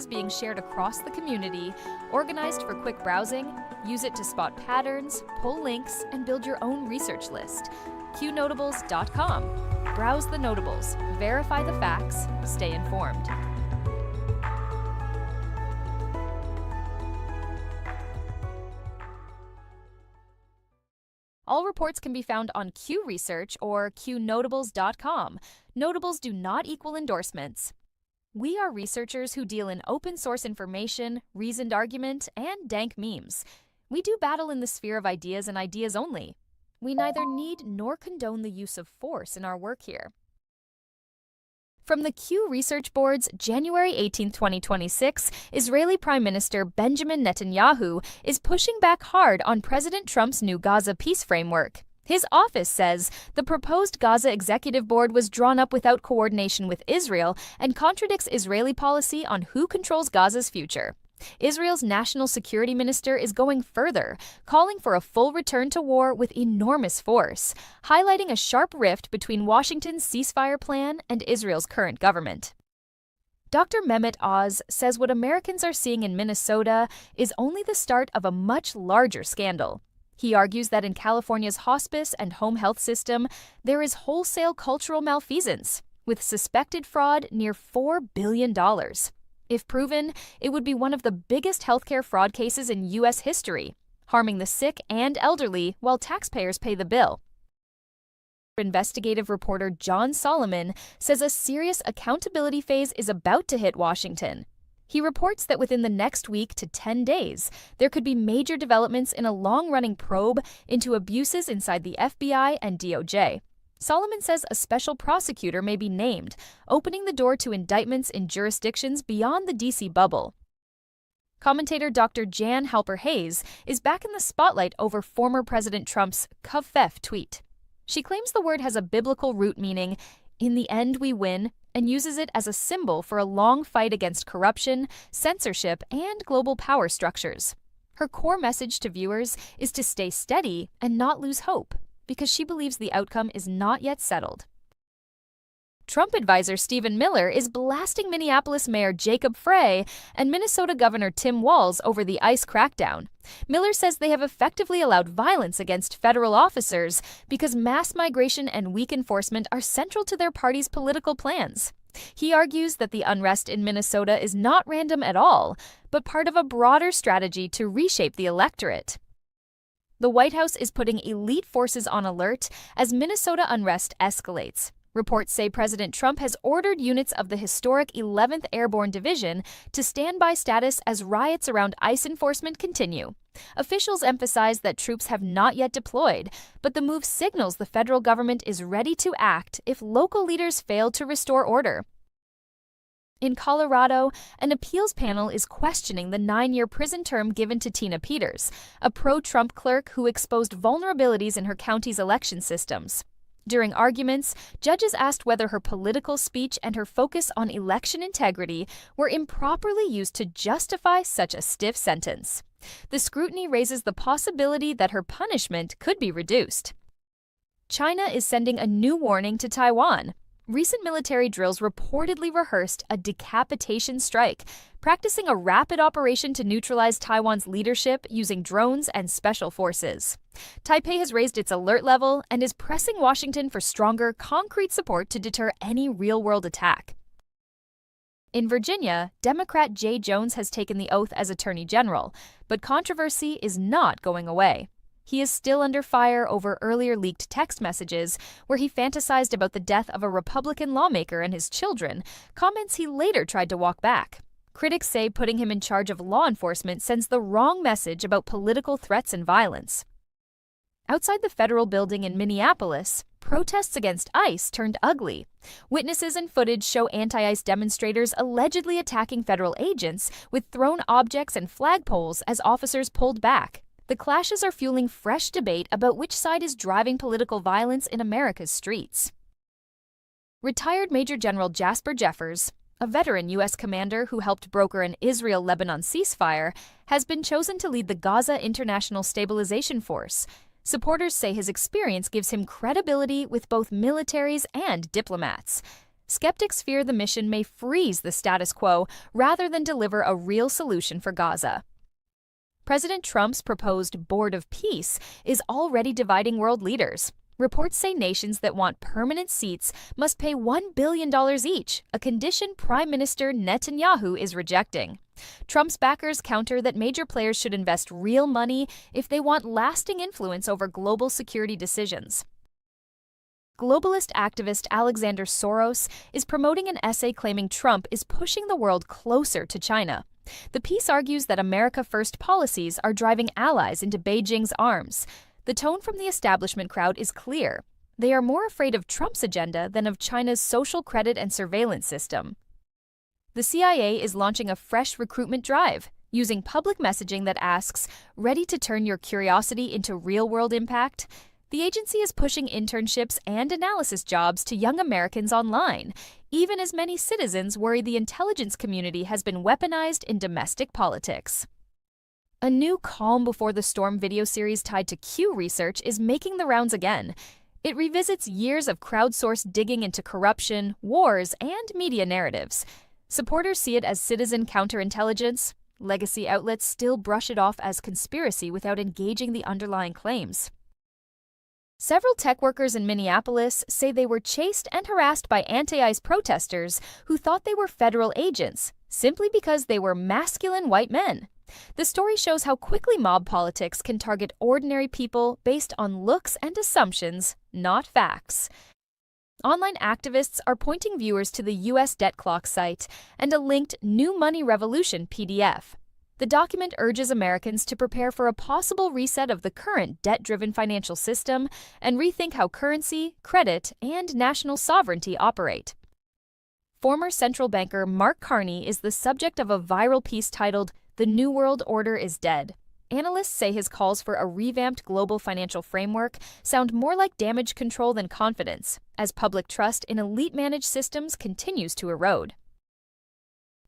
Being shared across the community, organized for quick browsing, use it to spot patterns, pull links, and build your own research list. Qnotables.com. Browse the notables, verify the facts, stay informed. All reports can be found on Q Research or Qnotables.com. Notables do not equal endorsements. We are researchers who deal in open source information, reasoned argument, and dank memes. We do battle in the sphere of ideas and ideas only. We neither need nor condone the use of force in our work here. From the Q Research Board's January 18, 2026, Israeli Prime Minister Benjamin Netanyahu is pushing back hard on President Trump's new Gaza peace framework. His office says the proposed Gaza Executive Board was drawn up without coordination with Israel and contradicts Israeli policy on who controls Gaza's future. Israel's national security minister is going further, calling for a full return to war with enormous force, highlighting a sharp rift between Washington's ceasefire plan and Israel's current government. Dr. Mehmet Oz says what Americans are seeing in Minnesota is only the start of a much larger scandal. He argues that in California's hospice and home health system, there is wholesale cultural malfeasance, with suspected fraud near $4 billion. If proven, it would be one of the biggest healthcare fraud cases in U.S. history, harming the sick and elderly while taxpayers pay the bill. Investigative reporter John Solomon says a serious accountability phase is about to hit Washington. He reports that within the next week to 10 days, there could be major developments in a long-running probe into abuses inside the FBI and DOJ. Solomon says a special prosecutor may be named, opening the door to indictments in jurisdictions beyond the D.C. bubble. Commentator Dr. Jan Halper-Hayes is back in the spotlight over former President Trump's kavef tweet. She claims the word has a biblical root meaning, "in the end we win," and uses it as a symbol for a long fight against corruption, censorship, and global power structures. Her core message to viewers is to stay steady and not lose hope, because she believes the outcome is not yet settled. Trump advisor Stephen Miller is blasting Minneapolis Mayor Jacob Frey and Minnesota Governor Tim Walz over the ICE crackdown. Miller says they have effectively allowed violence against federal officers because mass migration and weak enforcement are central to their party's political plans. He argues that the unrest in Minnesota is not random at all, but part of a broader strategy to reshape the electorate. The White House is putting elite forces on alert as Minnesota unrest escalates. Reports say President Trump has ordered units of the historic 11th Airborne Division to standby status as riots around ICE enforcement continue. Officials emphasize that troops have not yet deployed, but the move signals the federal government is ready to act if local leaders fail to restore order. In Colorado, an appeals panel is questioning the 9-year prison term given to Tina Peters, a pro-Trump clerk who exposed vulnerabilities in her county's election systems. During arguments, judges asked whether her political speech and her focus on election integrity were improperly used to justify such a stiff sentence. The scrutiny raises the possibility that her punishment could be reduced. China is sending a new warning to Taiwan. Recent military drills reportedly rehearsed a decapitation strike, practicing a rapid operation to neutralize Taiwan's leadership using drones and special forces. Taipei has raised its alert level and is pressing Washington for stronger, concrete support to deter any real-world attack. In Virginia, Democrat Jay Jones has taken the oath as Attorney General, but controversy is not going away. He is still under fire over earlier leaked text messages where he fantasized about the death of a Republican lawmaker and his children, comments he later tried to walk back. Critics say putting him in charge of law enforcement sends the wrong message about political threats and violence. Outside the federal building in Minneapolis, protests against ICE turned ugly. Witnesses and footage show anti-ICE demonstrators allegedly attacking federal agents with thrown objects and flagpoles as officers pulled back. The clashes are fueling fresh debate about which side is driving political violence in America's streets. Retired Major General Jasper Jeffers, a veteran U.S. commander who helped broker an Israel-Lebanon ceasefire, has been chosen to lead the Gaza International Stabilization Force. Supporters say his experience gives him credibility with both militaries and diplomats. Skeptics fear the mission may freeze the status quo rather than deliver a real solution for Gaza. President Trump's proposed Board of Peace is already dividing world leaders. Reports say nations that want permanent seats must pay $1 billion each, a condition Prime Minister Netanyahu is rejecting. Trump's backers counter that major players should invest real money if they want lasting influence over global security decisions. Globalist activist Alexander Soros is promoting an essay claiming Trump is pushing the world closer to China. The piece argues that America First policies are driving allies into Beijing's arms. The tone from the establishment crowd is clear. They are more afraid of Trump's agenda than of China's social credit and surveillance system. The CIA is launching a fresh recruitment drive, using public messaging that asks, "Ready to turn your curiosity into real-world impact?" The agency is pushing internships and analysis jobs to young Americans online, even as many citizens worry the intelligence community has been weaponized in domestic politics. A new Calm Before the Storm video series tied to Q research is making the rounds again. It revisits years of crowdsourced digging into corruption, wars, and media narratives. Supporters see it as citizen counterintelligence. Legacy outlets still brush it off as conspiracy without engaging the underlying claims. Several tech workers in Minneapolis say they were chased and harassed by anti-ICE protesters who thought they were federal agents, simply because they were masculine white men. The story shows how quickly mob politics can target ordinary people based on looks and assumptions, not facts. Online activists are pointing viewers to the U.S. Debt Clock site and a linked New Money Revolution PDF. The document urges Americans to prepare for a possible reset of the current debt-driven financial system and rethink how currency, credit, and national sovereignty operate. Former central banker Mark Carney is the subject of a viral piece titled, "The New World Order is Dead." Analysts say his calls for a revamped global financial framework sound more like damage control than confidence, as public trust in elite-managed systems continues to erode.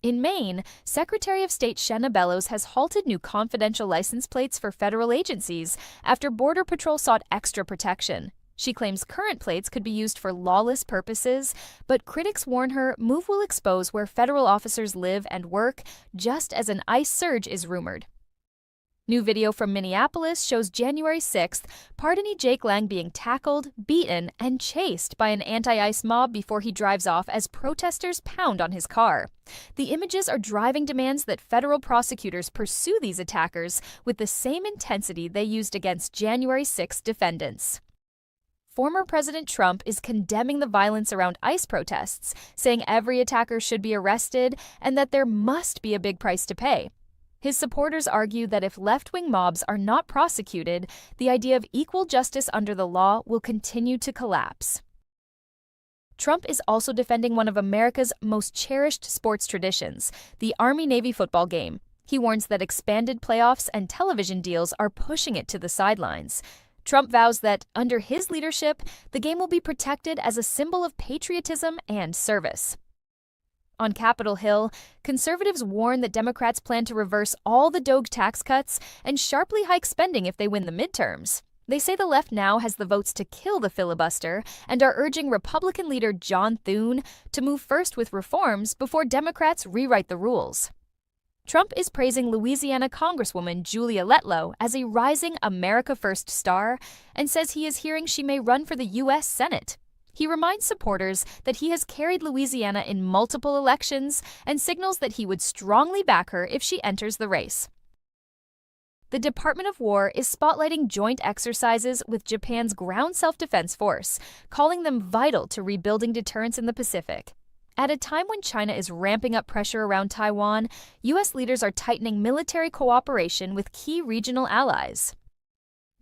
In Maine, Secretary of State Shenna Bellows has halted new confidential license plates for federal agencies after Border Patrol sought extra protection. She claims current plates could be used for lawless purposes, but critics warn her move will expose where federal officers live and work, just as an ICE surge is rumored. New video from Minneapolis shows January 6th, pardonee Jake Lang being tackled, beaten, and chased by an anti-ICE mob before he drives off as protesters pound on his car. The images are driving demands that federal prosecutors pursue these attackers with the same intensity they used against January 6 defendants. Former President Trump is condemning the violence around ICE protests, saying every attacker should be arrested and that there must be a big price to pay. His supporters argue that if left-wing mobs are not prosecuted, the idea of equal justice under the law will continue to collapse. Trump is also defending one of America's most cherished sports traditions, the Army-Navy football game. He warns that expanded playoffs and television deals are pushing it to the sidelines. Trump vows that, under his leadership, the game will be protected as a symbol of patriotism and service. On Capitol Hill, conservatives warn that Democrats plan to reverse all the DOGE tax cuts and sharply hike spending if they win the midterms. They say the left now has the votes to kill the filibuster and are urging Republican leader John Thune to move first with reforms before Democrats rewrite the rules. Trump is praising Louisiana Congresswoman Julia Letlow as a rising America First star and says he is hearing she may run for the U.S. Senate. He reminds supporters that he has carried Louisiana in multiple elections and signals that he would strongly back her if she enters the race. The Department of War is spotlighting joint exercises with Japan's Ground Self-Defense Force, calling them vital to rebuilding deterrence in the Pacific. At a time when China is ramping up pressure around Taiwan, U.S. leaders are tightening military cooperation with key regional allies.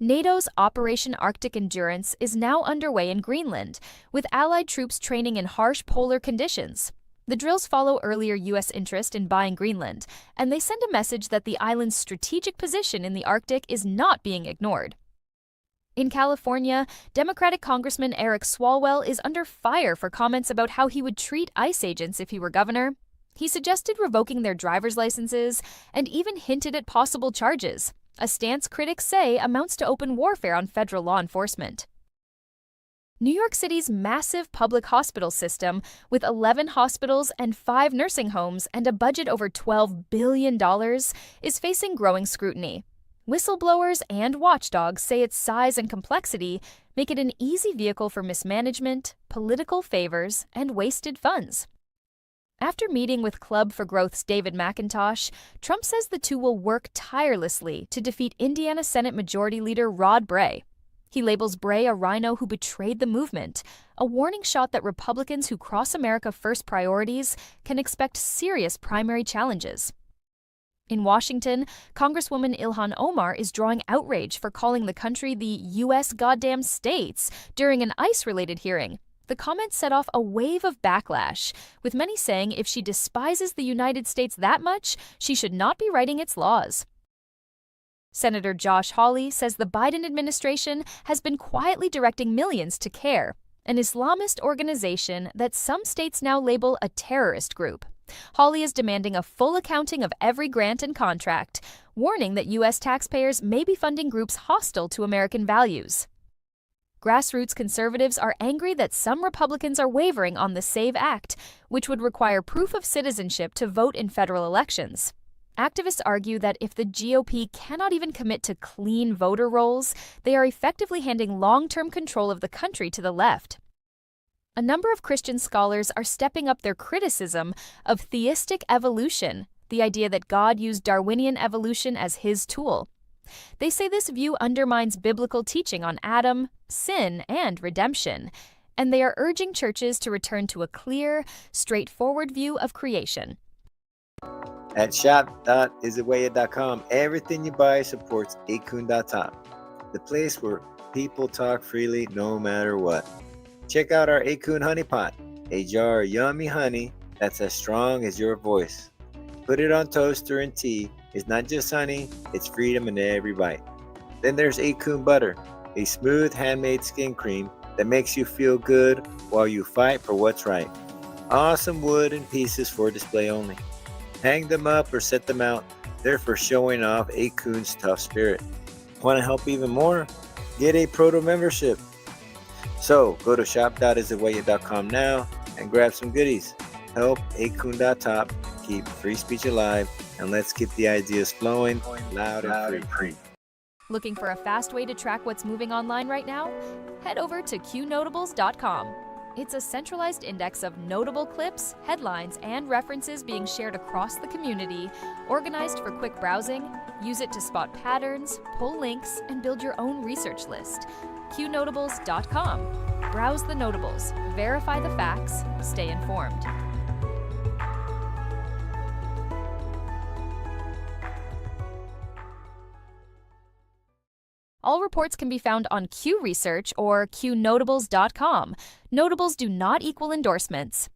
NATO's Operation Arctic Endurance is now underway in Greenland, with Allied troops training in harsh polar conditions. The drills follow earlier U.S. interest in buying Greenland, and they send a message that the island's strategic position in the Arctic is not being ignored. In California, Democratic Congressman Eric Swalwell is under fire for comments about how he would treat ICE agents if he were governor. He suggested revoking their driver's licenses and even hinted at possible charges, a stance critics say amounts to open warfare on federal law enforcement. New York City's massive public hospital system, with 11 hospitals and 5 nursing homes and a budget over $12 billion, is facing growing scrutiny. Whistleblowers and watchdogs say its size and complexity make it an easy vehicle for mismanagement, political favors, and wasted funds. After meeting with Club for Growth's David McIntosh, Trump says the two will work tirelessly to defeat Indiana Senate Majority Leader Rod Bray. He labels Bray a rhino who betrayed the movement, a warning shot that Republicans who cross America First priorities can expect serious primary challenges. In Washington, Congresswoman Ilhan Omar is drawing outrage for calling the country the U.S. goddamn states during an ICE-related hearing. The comments set off a wave of backlash, with many saying if she despises the United States that much, she should not be writing its laws. Senator Josh Hawley says the Biden administration has been quietly directing millions to CARE, an Islamist organization that some states now label a terrorist group. Hawley is demanding a full accounting of every grant and contract, warning that U.S. taxpayers may be funding groups hostile to American values. Grassroots conservatives are angry that some Republicans are wavering on the SAVE Act, which would require proof of citizenship to vote in federal elections. Activists argue that if the GOP cannot even commit to clean voter rolls, they are effectively handing long-term control of the country to the left. A number of Christian scholars are stepping up their criticism of theistic evolution, the idea that God used Darwinian evolution as his tool. They say this view undermines biblical teaching on Adam, sin, and redemption, and they are urging churches to return to a clear, straightforward view of creation. At shop.isitwaya.com, everything you buy supports Qn.top, the place where people talk freely no matter what. Check out our Qn Honey Pot, a jar of yummy honey that's as strong as your voice. Put it on toaster and tea. It's not just honey, it's freedom in every bite. Then there's Qn Butter, a smooth handmade skin cream that makes you feel good while you fight for what's right. Awesome wood and pieces for display only. Hang them up or set them out. They're for showing off Qn's tough spirit. Want to help even more? Get a proto membership. So go to shop.isitwaya.com now and grab some goodies. Help Qn.top keep free speech alive, and let's keep the ideas flowing loud and free. Looking for a fast way to track what's moving online right now? Head over to Qnotables.com. It's a centralized index of notable clips, headlines, and references being shared across the community, organized for quick browsing. Use it to spot patterns, pull links, and build your own research list. Qnotables.com. Browse the notables, verify the facts, stay informed. All reports can be found on Q Research or Qnotables.com. Notables do not equal endorsements.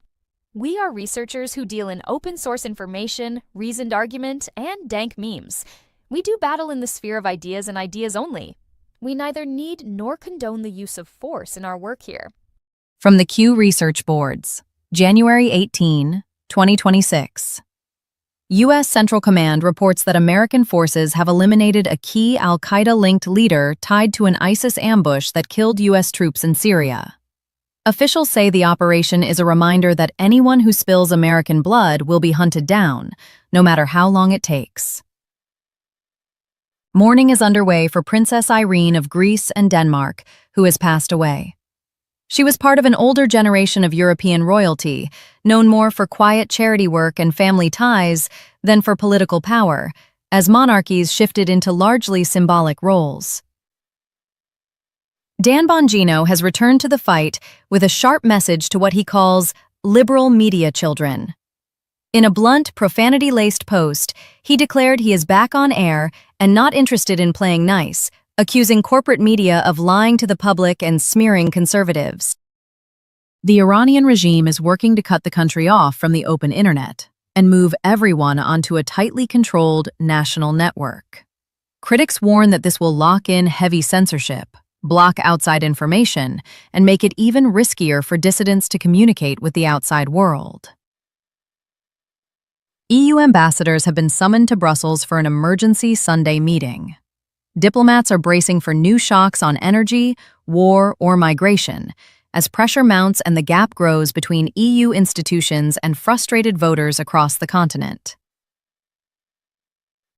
We are researchers who deal in open source information, reasoned argument, and dank memes. We do battle in the sphere of ideas and ideas only. We neither need nor condone the use of force in our work here. From the Q Research Boards, January 18, 2026. U.S. Central Command reports that American forces have eliminated a key al-Qaeda-linked leader tied to an ISIS ambush that killed U.S. troops in Syria. Officials say the operation is a reminder that anyone who spills American blood will be hunted down, no matter how long it takes. Mourning is underway for Princess Irene of Greece and Denmark, who has passed away. She was part of an older generation of European royalty, known more for quiet charity work and family ties than for political power, as monarchies shifted into largely symbolic roles. Dan Bongino has returned to the fight with a sharp message to what he calls liberal media children. In a blunt, profanity-laced post, he declared he is back on air and not interested in playing nice, accusing corporate media of lying to the public and smearing conservatives. The Iranian regime is working to cut the country off from the open internet and move everyone onto a tightly controlled national network. Critics warn that this will lock in heavy censorship, block outside information, and make it even riskier for dissidents to communicate with the outside world. EU ambassadors have been summoned to Brussels for an emergency Sunday meeting. Diplomats are bracing for new shocks on energy, war, or migration, as pressure mounts and the gap grows between EU institutions and frustrated voters across the continent.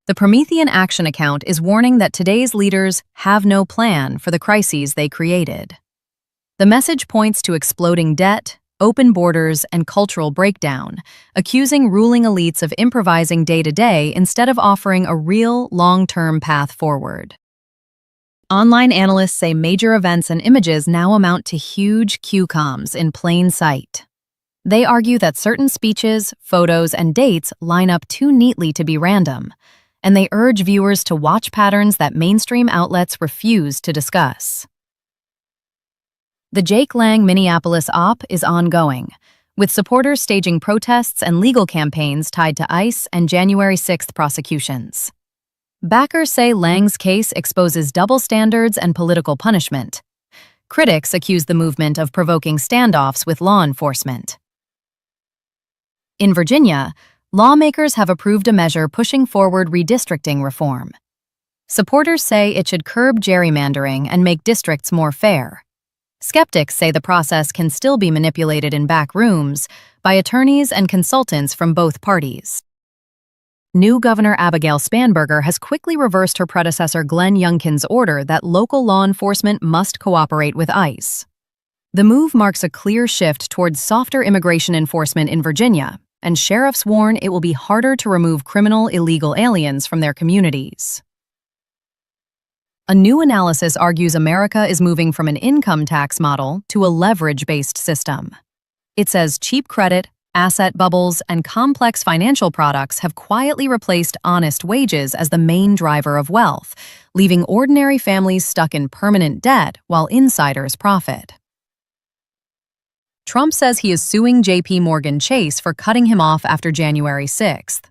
The Promethean Action Account is warning that today's leaders have no plan for the crises they created. The message points to exploding debt, open borders, and cultural breakdown, accusing ruling elites of improvising day to day instead of offering a real, long-term path forward. Online analysts say major events and images now amount to huge QCOMs in plain sight. They argue that certain speeches, photos, and dates line up too neatly to be random, and they urge viewers to watch patterns that mainstream outlets refuse to discuss. The Jake Lang Minneapolis op is ongoing, with supporters staging protests and legal campaigns tied to ICE and January 6th prosecutions. Backers say Lang's case exposes double standards and political punishment. Critics accuse the movement of provoking standoffs with law enforcement. In Virginia, lawmakers have approved a measure pushing forward redistricting reform. Supporters say it should curb gerrymandering and make districts more fair. Skeptics say the process can still be manipulated in back rooms by attorneys and consultants from both parties. New Governor Abigail Spanberger has quickly reversed her predecessor Glenn Youngkin's order that local law enforcement must cooperate with ICE. The move marks a clear shift towards softer immigration enforcement in Virginia, and sheriffs warn it will be harder to remove criminal illegal aliens from their communities. A new analysis argues America is moving from an income tax model to a leverage-based system. It says cheap credit, asset bubbles, and complex financial products have quietly replaced honest wages as the main driver of wealth, leaving ordinary families stuck in permanent debt while insiders profit. Trump says he is suing J.P. Morgan Chase for cutting him off after January 6th.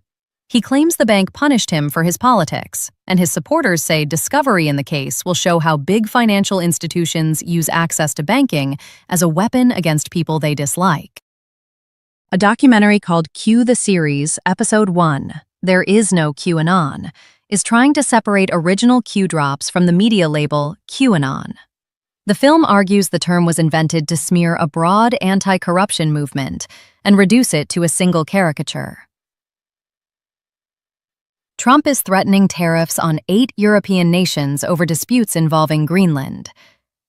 He claims the bank punished him for his politics, and his supporters say discovery in the case will show how big financial institutions use access to banking as a weapon against people they dislike. A documentary called Q the Series, Episode 1, There Is No QAnon, is trying to separate original Q drops from the media label QAnon. The film argues the term was invented to smear a broad anti-corruption movement and reduce it to a single caricature. Trump is threatening tariffs on 8 European nations over disputes involving Greenland.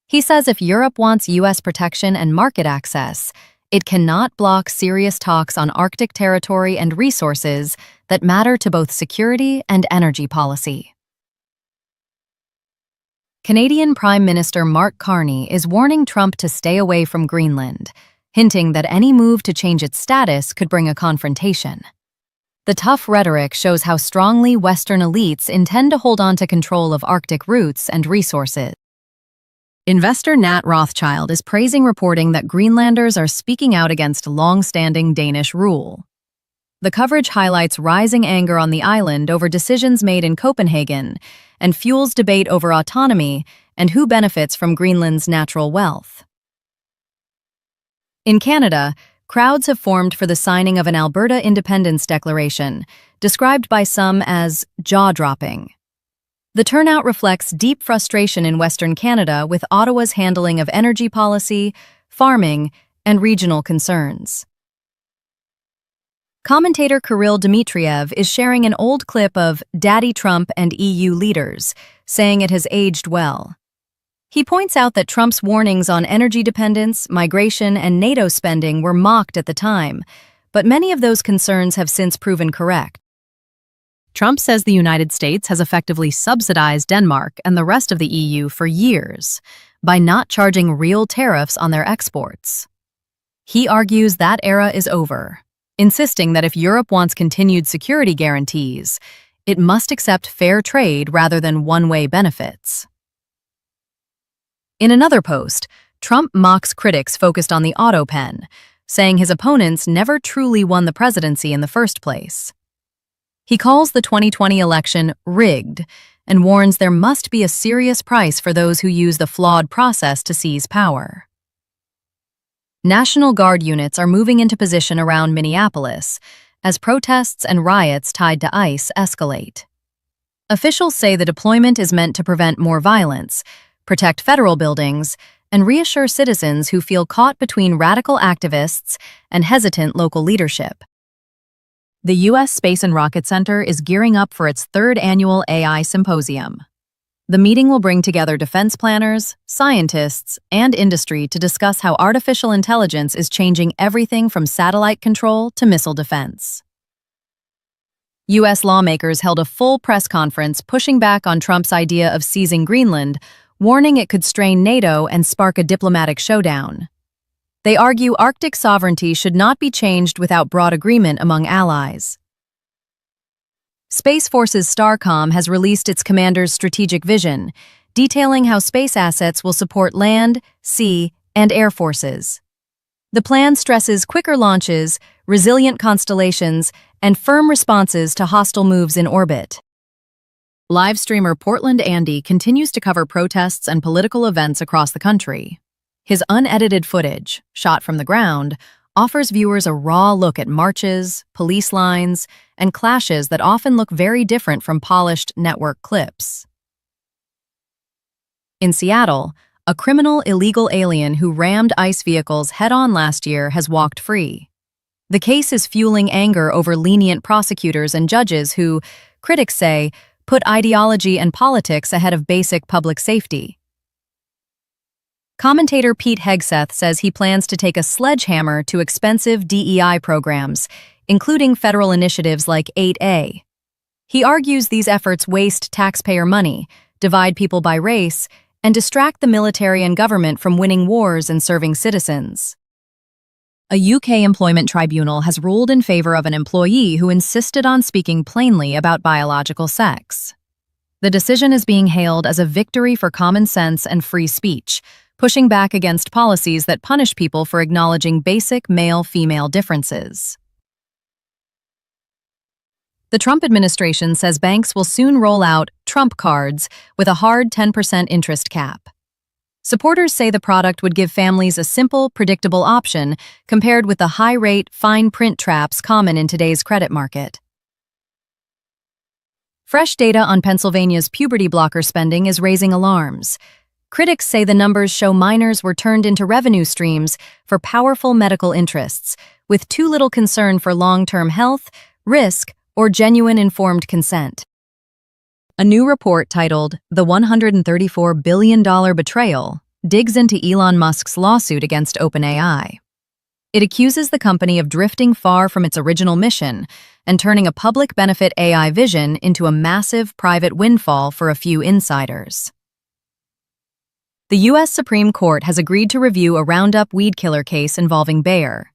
He says if Europe wants U.S. protection and market access, it cannot block serious talks on Arctic territory and resources that matter to both security and energy policy. Canadian Prime Minister Mark Carney is warning Trump to stay away from Greenland, hinting that any move to change its status could bring a confrontation. The tough rhetoric shows how strongly Western elites intend to hold on to control of Arctic routes and resources. Investor Nat Rothschild is praising reporting that Greenlanders are speaking out against long-standing Danish rule. The coverage highlights rising anger on the island over decisions made in Copenhagen and fuels debate over autonomy and who benefits from Greenland's natural wealth. In Canada, crowds have formed for the signing of an Alberta Independence Declaration, described by some as jaw-dropping. The turnout reflects deep frustration in Western Canada with Ottawa's handling of energy policy, farming, and regional concerns. Commentator Kirill Dmitriev is sharing an old clip of Daddy Trump and EU leaders, saying it has aged well. He points out that Trump's warnings on energy dependence, migration, and NATO spending were mocked at the time, but many of those concerns have since proven correct. Trump says the United States has effectively subsidized Denmark and the rest of the EU for years by not charging real tariffs on their exports. He argues that era is over, insisting that if Europe wants continued security guarantees, it must accept fair trade rather than one-way benefits. In another post, Trump mocks critics focused on the auto pen, saying his opponents never truly won the presidency in the first place. He calls the 2020 election rigged and warns there must be a serious price for those who use the flawed process to seize power. National Guard units are moving into position around Minneapolis as protests and riots tied to ICE escalate. Officials say the deployment is meant to prevent more violence, protect federal buildings, and reassure citizens who feel caught between radical activists and hesitant local leadership. The U.S. Space and Rocket Center is gearing up for its third annual AI Symposium. The meeting will bring together defense planners, scientists, and industry to discuss how artificial intelligence is changing everything from satellite control to missile defense. U.S. lawmakers held a full press conference pushing back on Trump's idea of seizing Greenland, warning it could strain NATO and spark a diplomatic showdown. They argue Arctic sovereignty should not be changed without broad agreement among allies. Space Force's STARCOM has released its commander's strategic vision, detailing how space assets will support land, sea, and air forces. The plan stresses quicker launches, resilient constellations, and firm responses to hostile moves in orbit. Live streamer Portland Andy continues to cover protests and political events across the country. His unedited footage, shot from the ground, offers viewers a raw look at marches, police lines, and clashes that often look very different from polished network clips. In Seattle, a criminal illegal alien who rammed ICE vehicles head-on last year has walked free. The case is fueling anger over lenient prosecutors and judges who, critics say, put ideology and politics ahead of basic public safety. Commentator Pete Hegseth says he plans to take a sledgehammer to expensive DEI programs, including federal initiatives like 8A. He argues these efforts waste taxpayer money, divide people by race, and distract the military and government from winning wars and serving citizens. A UK employment tribunal has ruled in favor of an employee who insisted on speaking plainly about biological sex. The decision is being hailed as a victory for common sense and free speech, pushing back against policies that punish people for acknowledging basic male-female differences. The Trump administration says banks will soon roll out Trump cards with a hard 10% interest cap. Supporters say the product would give families a simple, predictable option compared with the high-rate, fine-print traps common in today's credit market. Fresh data on Pennsylvania's puberty blocker spending is raising alarms. Critics say the numbers show minors were turned into revenue streams for powerful medical interests, with too little concern for long-term health, risk, or genuine informed consent. A new report titled The $134 Billion Betrayal digs into Elon Musk's lawsuit against OpenAI. It accuses the company of drifting far from its original mission and turning a public benefit AI vision into a massive private windfall for a few insiders. The U.S. Supreme Court has agreed to review a Roundup weed killer case involving Bayer.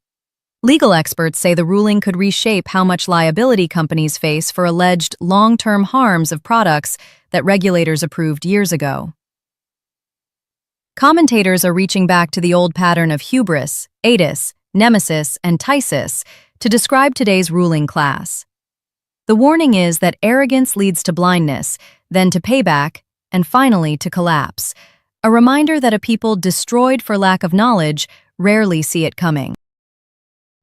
Legal experts say the ruling could reshape how much liability companies face for alleged long-term harms of products that regulators approved years ago. Commentators are reaching back to the old pattern of hubris, atis, nemesis, and phthisis to describe today's ruling class. The warning is that arrogance leads to blindness, then to payback, and finally to collapse. A reminder that a people destroyed for lack of knowledge rarely see it coming.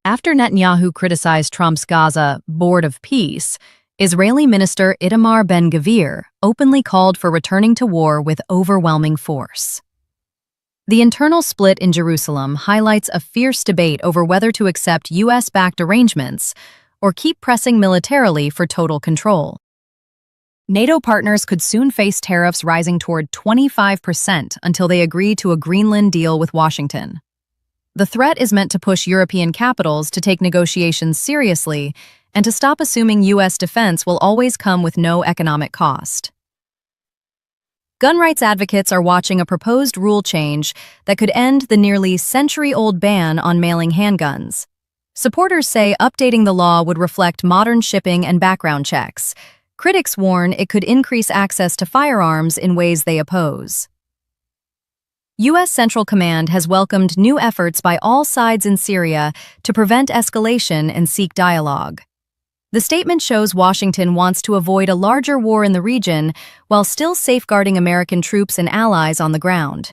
After Netanyahu criticized Trump's Gaza Board of Peace, Israeli Minister Itamar Ben-Gvir openly called for returning to war with overwhelming force. The internal split in Jerusalem highlights a fierce debate over whether to accept U.S.-backed arrangements or keep pressing militarily for total control. NATO partners could soon face tariffs rising toward 25% until they agree to a Greenland deal with Washington. The threat is meant to push European capitals to take negotiations seriously and to stop assuming U.S. defense will always come with no economic cost. Gun rights advocates are watching a proposed rule change that could end the nearly century-old ban on mailing handguns. Supporters say updating the law would reflect modern shipping and background checks. Critics warn it could increase access to firearms in ways they oppose. U.S. Central Command has welcomed new efforts by all sides in Syria to prevent escalation and seek dialogue. The statement shows Washington wants to avoid a larger war in the region while still safeguarding American troops and allies on the ground.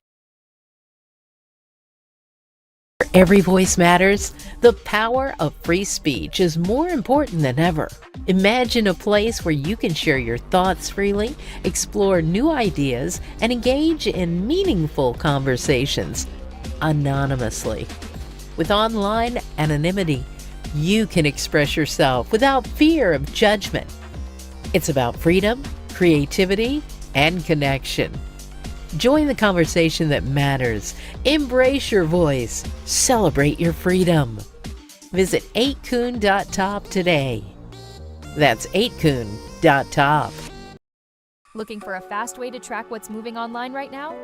Every voice matters. The power of free speech is more important than ever. Imagine a place where you can share your thoughts freely, explore new ideas, and engage in meaningful conversations anonymously. With online anonymity, you can express yourself without fear of judgment. It's about freedom, creativity, and connection. Join the conversation that matters. Embrace your voice. Celebrate your freedom. Visit 8kun.top today. That's 8kun.top. Looking for a fast way to track what's moving online right now?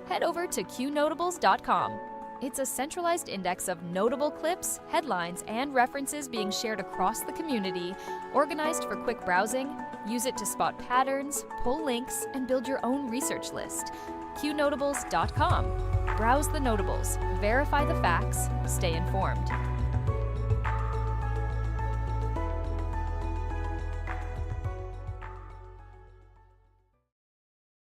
Head over to Qnotables.com. It's a centralized index of notable clips, headlines, and references being shared across the community, organized for quick browsing. Use it to spot patterns, pull links, and build your own research list. Qnotables.com. Browse the notables, verify the facts, stay informed.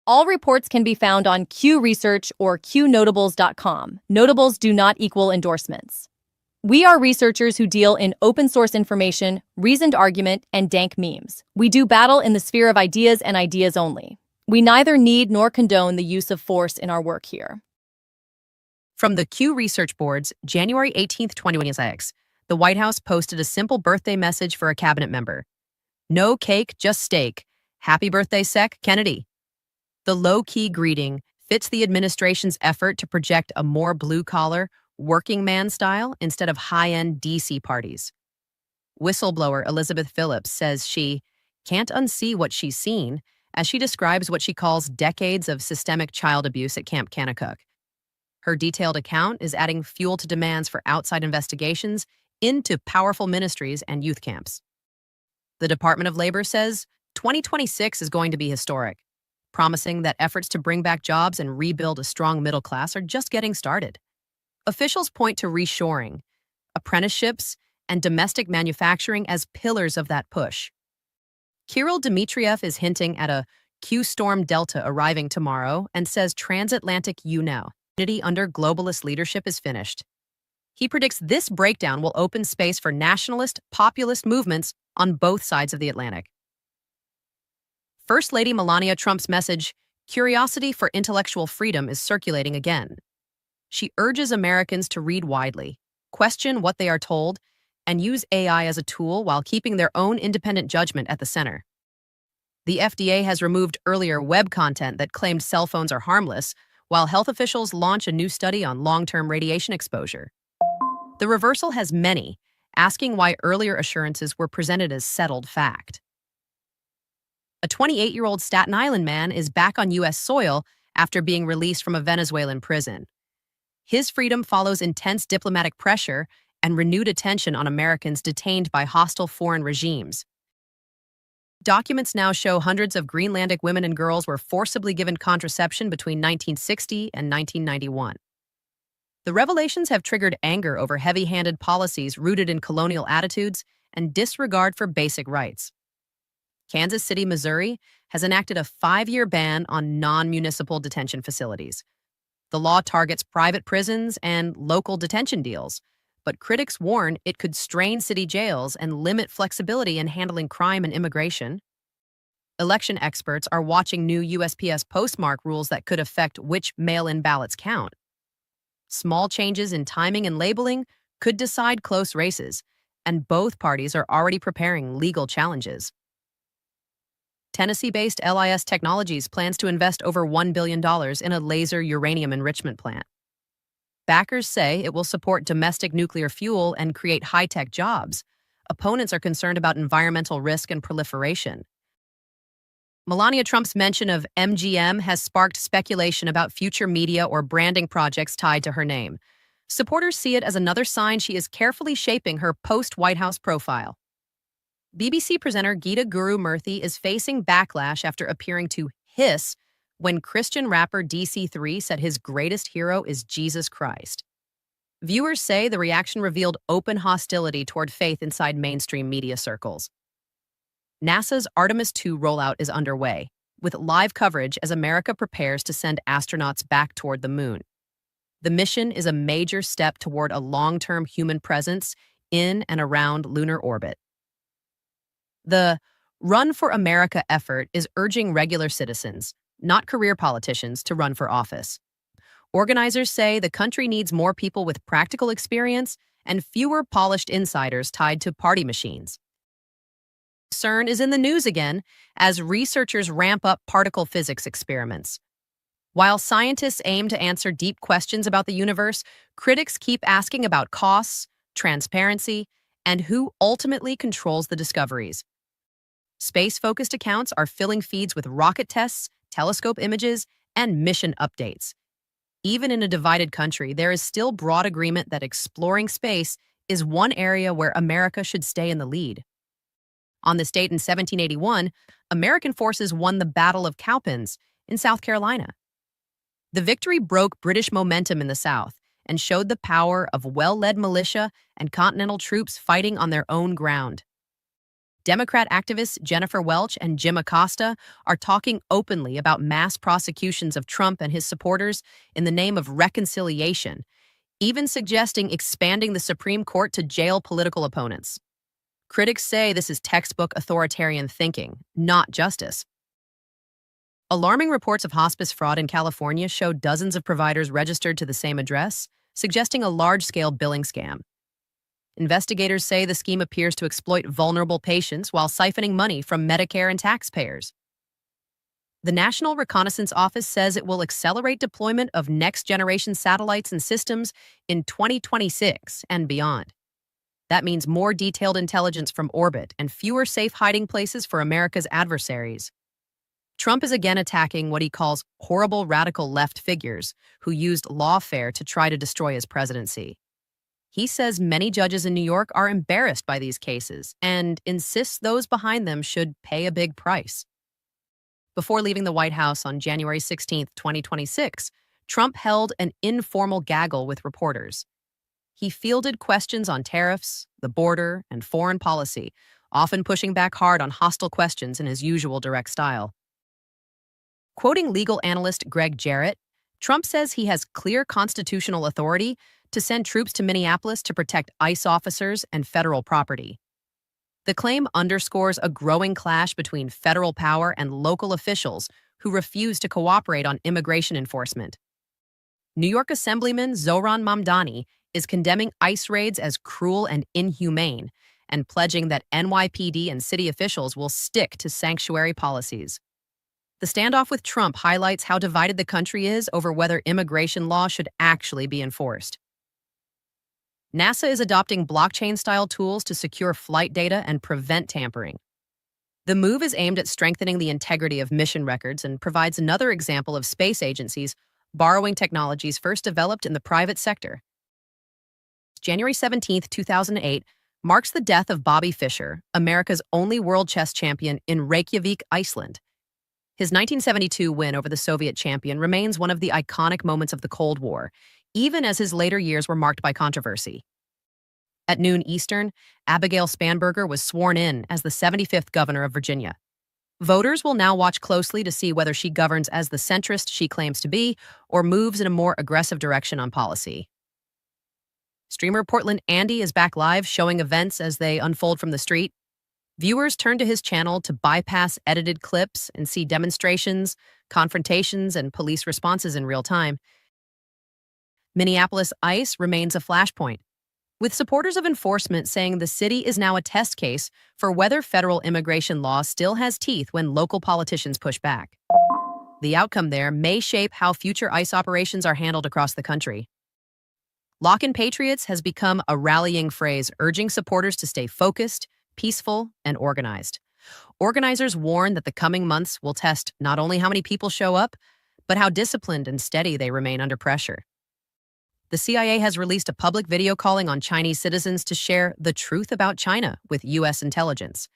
All reports can be found on Q Research or Qnotables.com. Notables do not equal endorsements. We are researchers who deal in open source information, reasoned argument, and dank memes. We do battle in the sphere of ideas and ideas only. We neither need nor condone the use of force in our work here. From the Q Research Board's January 18th, 2026, the White House posted a simple birthday message for a cabinet member. No cake, just steak. Happy birthday, Sec. Kennedy. The low-key greeting fits the administration's effort to project a more blue-collar, working man style instead of high-end DC parties. Whistleblower Elizabeth Phillips says she can't unsee what she's seen as she describes what she calls decades of systemic child abuse at Camp Kanakuk. Her detailed account is adding fuel to demands for outside investigations into powerful ministries and youth camps. The Department of Labor says 2026 is going to be historic, promising that efforts to bring back jobs and rebuild a strong middle class are just getting started. Officials point to reshoring, apprenticeships, and domestic manufacturing as pillars of that push. Kirill Dmitriev is hinting at a Q-storm delta arriving tomorrow and says transatlantic unity under globalist leadership is finished. He predicts this breakdown will open space for nationalist, populist movements on both sides of the Atlantic. First Lady Melania Trump's message, "Curiosity for intellectual freedom," is circulating again. She urges Americans to read widely, question what they are told, and use AI as a tool while keeping their own independent judgment at the center. The FDA has removed earlier web content that claimed cell phones are harmless, while health officials launch a new study on long-term radiation exposure. The reversal has many asking why earlier assurances were presented as settled fact. A 28-year-old Staten Island man is back on U.S. soil after being released from a Venezuelan prison. His freedom follows intense diplomatic pressure and renewed attention on Americans detained by hostile foreign regimes. Documents now show hundreds of Greenlandic women and girls were forcibly given contraception between 1960 and 1991. The revelations have triggered anger over heavy-handed policies rooted in colonial attitudes and disregard for basic rights. Kansas City, Missouri, has enacted a 5-year ban on non-municipal detention facilities. The law targets private prisons and local detention deals, but critics warn it could strain city jails and limit flexibility in handling crime and immigration. Election experts are watching new USPS postmark rules that could affect which mail-in ballots count. Small changes in timing and labeling could decide close races, and both parties are already preparing legal challenges. Tennessee-based LIS Technologies plans to invest over $1 billion in a laser uranium enrichment plant. Backers say it will support domestic nuclear fuel and create high-tech jobs. Opponents are concerned about environmental risk and proliferation. Melania Trump's mention of MGM has sparked speculation about future media or branding projects tied to her name. Supporters see it as another sign she is carefully shaping her post-White House profile. BBC presenter Geeta Guru Murthy is facing backlash after appearing to hiss when Christian rapper DC3 said his greatest hero is Jesus Christ. Viewers say the reaction revealed open hostility toward faith inside mainstream media circles. NASA's Artemis II rollout is underway, with live coverage as America prepares to send astronauts back toward the moon. The mission is a major step toward a long-term human presence in and around lunar orbit. The Run for America effort is urging regular citizens, not career politicians, to run for office. Organizers say the country needs more people with practical experience and fewer polished insiders tied to party machines. CERN is in the news again as researchers ramp up particle physics experiments. While scientists aim to answer deep questions about the universe, critics keep asking about costs, transparency, and who ultimately controls the discoveries. Space-focused accounts are filling feeds with rocket tests, telescope images, and mission updates. Even in a divided country, there is still broad agreement that exploring space is one area where America should stay in the lead. On this date in 1781, American forces won the Battle of Cowpens in South Carolina. The victory broke British momentum in the South and showed the power of well-led militia and Continental troops fighting on their own ground. Democrat activists Jennifer Welch and Jim Acosta are talking openly about mass prosecutions of Trump and his supporters in the name of reconciliation, even suggesting expanding the Supreme Court to jail political opponents. Critics say this is textbook authoritarian thinking, not justice. Alarming reports of hospice fraud in California show dozens of providers registered to the same address, suggesting a large-scale billing scam. Investigators say the scheme appears to exploit vulnerable patients while siphoning money from Medicare and taxpayers. The National Reconnaissance Office says it will accelerate deployment of next-generation satellites and systems in 2026 and beyond. That means more detailed intelligence from orbit and fewer safe hiding places for America's adversaries. Trump is again attacking what he calls horrible radical left figures who used lawfare to try to destroy his presidency. He says many judges in New York are embarrassed by these cases and insists those behind them should pay a big price. Before leaving the White House on January 16, 2026, Trump held an informal gaggle with reporters. He fielded questions on tariffs, the border, and foreign policy, often pushing back hard on hostile questions in his usual direct style. Quoting legal analyst Greg Jarrett, Trump says he has clear constitutional authority to send troops to Minneapolis to protect ICE officers and federal property. The claim underscores a growing clash between federal power and local officials who refuse to cooperate on immigration enforcement. New York Assemblyman Zohran Mamdani is condemning ICE raids as cruel and inhumane and pledging that NYPD and city officials will stick to sanctuary policies. The standoff with Trump highlights how divided the country is over whether immigration law should actually be enforced. NASA is adopting blockchain-style tools to secure flight data and prevent tampering. The move is aimed at strengthening the integrity of mission records and provides another example of space agencies borrowing technologies first developed in the private sector. January 17, 2008, marks the death of Bobby Fischer, America's only world chess champion in Reykjavik, Iceland. His 1972 win over the Soviet champion remains one of the iconic moments of the Cold War, even as his later years were marked by controversy. At noon Eastern, Abigail Spanberger was sworn in as the 75th governor of Virginia. Voters will now watch closely to see whether she governs as the centrist she claims to be or moves in a more aggressive direction on policy. Streamer Portland Andy is back live showing events as they unfold from the street. Viewers turn to his channel to bypass edited clips and see demonstrations, confrontations, and police responses in real time. Minneapolis ICE remains a flashpoint, with supporters of enforcement saying the city is now a test case for whether federal immigration law still has teeth when local politicians push back. The outcome there may shape how future ICE operations are handled across the country. Lock-in Patriots has become a rallying phrase urging supporters to stay focused, peaceful, and organized. Organizers warn that the coming months will test not only how many people show up, but how disciplined and steady they remain under pressure. The CIA has released a public video calling on Chinese citizens to share the truth about China with U.S. intelligence.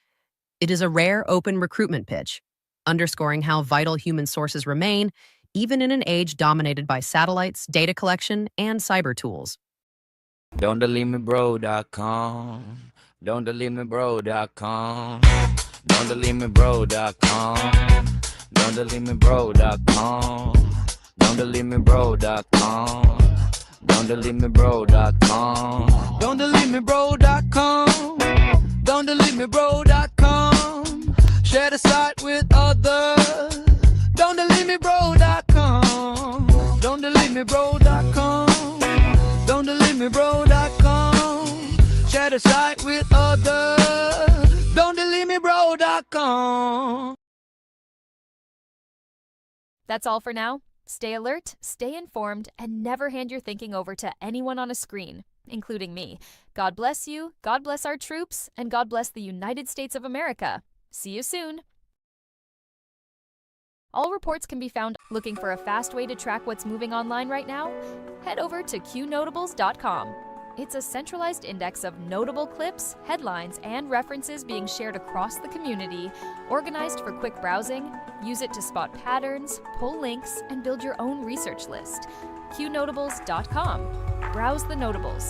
It is a rare open recruitment pitch, underscoring how vital human sources remain, even in an age dominated by satellites, data collection, and cyber tools. Don'tDeleteMeBro.com. Don'tDeleteMeBro.com. Don'tDeleteMeBro.com. Don'tDeleteMeBro.com. Don'tDeleteMeBro.com. Don'tDeleteMeBro.com. Don'tDeleteMeBro.com. Don'tDeleteMeBro.com. Share the site with others. Don'tDeleteMeBro.com. Don'tDeleteMeBro.com. Don'tDeleteMeBro.com. Share the site with others. Don'tDeleteMeBro.com. That's all for now. Stay alert, stay informed, and never hand your thinking over to anyone on a screen, including me. God bless you, God bless our troops, and God bless the United States of America. See you soon. All reports can be found. Looking for a fast way to track what's moving online right now? Head over to Qnotables.com. It's a centralized index of notable clips, headlines, and references being shared across the community, organized for quick browsing. Use it to spot patterns, pull links, and build your own research list. Qnotables.com. Browse the notables.